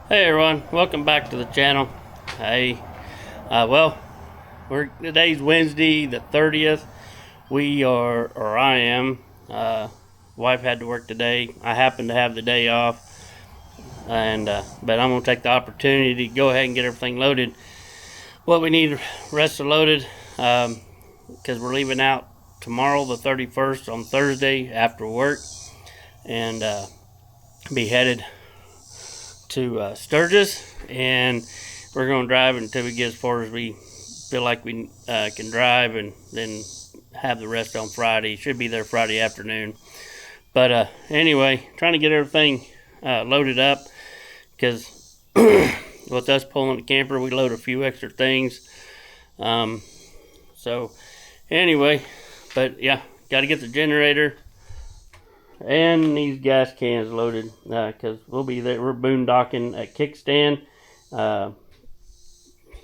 Hey everyone, welcome back to the channel. Hey, today's Wednesday the 30th. I am. Wife had to work today. I happen to have the day off, but I'm gonna take the opportunity to go ahead and get everything loaded. What we need, rest are loaded, because we're leaving out tomorrow the 31st on Thursday after work, and be headed to Sturgis, and we're going to drive until we get as far as we feel like we can drive, and then have the rest on Friday. Should be there Friday afternoon. But anyway, trying to get everything loaded up, because with us pulling the camper, we load a few extra things. So anyway, but yeah, got to get the generator and these gas cans loaded, because we'll be there. We're boondocking at Kickstand,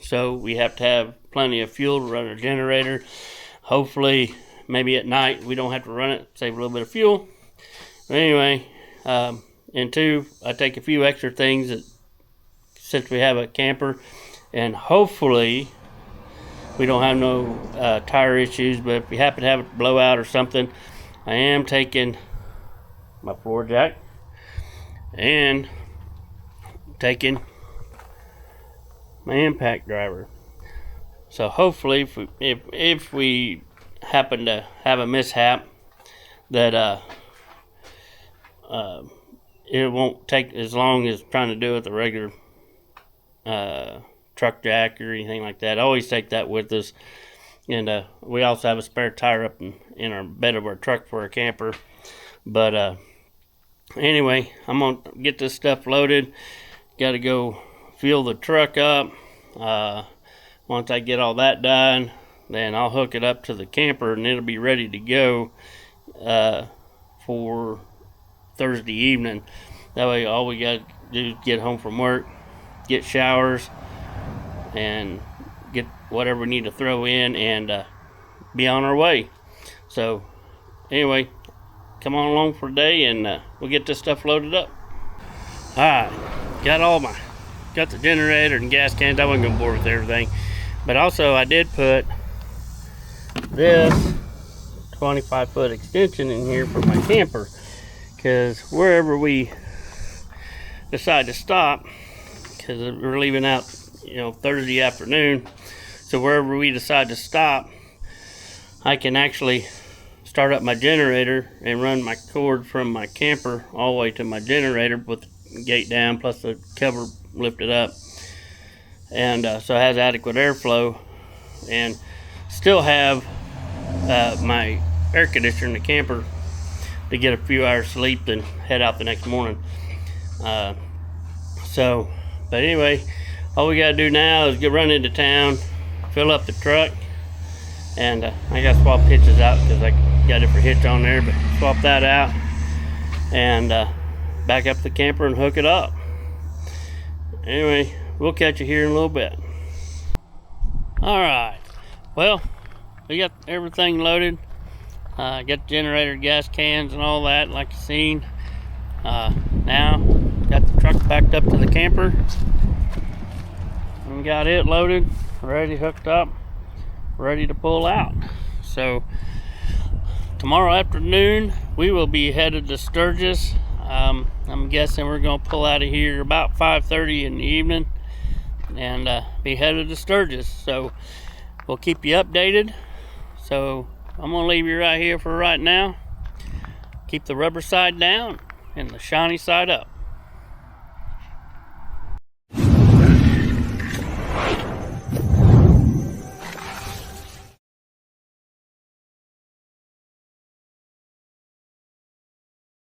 so we have to have plenty of fuel to run our generator. Hopefully, maybe at night we don't have to run it, save a little bit of fuel. But anyway, and two, I take a few extra things since we have a camper, and hopefully we don't have no tire issues. But if we happen to have a blowout or something, I am taking my floor jack and taking my impact driver. So hopefully, if we happen to have a mishap, that it won't take as long as trying to do it with a regular truck jack or anything like that. I always take that with us, and we also have a spare tire up in our bed of our truck for a camper. But anyway, I'm going to get this stuff loaded. Got to go fuel the truck up. Once I get all that done, then I'll hook it up to the camper, and it'll be ready to go for Thursday evening. That way, all we got to do is get home from work, get showers, and get whatever we need to throw in, and be on our way. So anyway, come on along for a day, and we'll get this stuff loaded up. Alright, got the generator and gas cans. I wasn't gonna bore with everything, but also I did put this 25-foot extension in here for my camper, because wherever we decide to stop, because we're leaving out Thursday afternoon, so wherever we decide to stop, I can actually start up my generator and run my cord from my camper all the way to my generator with the gate down, plus the cover lifted up, and so it has adequate airflow, and still have my air conditioner in the camper to get a few hours sleep and head out the next morning. But anyway, all we got to do now is run into town, fill up the truck, and I got to swap hitches out because I got a different hitch on there, but swap that out and back up the camper and hook it up. Anyway, we'll catch you here in a little bit. Alright, well, we got everything loaded. Got the generator, gas cans, and all that like you seen. Now got the truck backed up to the camper and got it loaded, ready, hooked up, ready to pull out. So tomorrow afternoon we will be headed to Sturgis. I'm guessing we're going to pull out of here about 5:30 in the evening and be headed to Sturgis. So we'll keep you updated. So I'm going to leave you right here for right now. Keep the rubber side down and the shiny side up.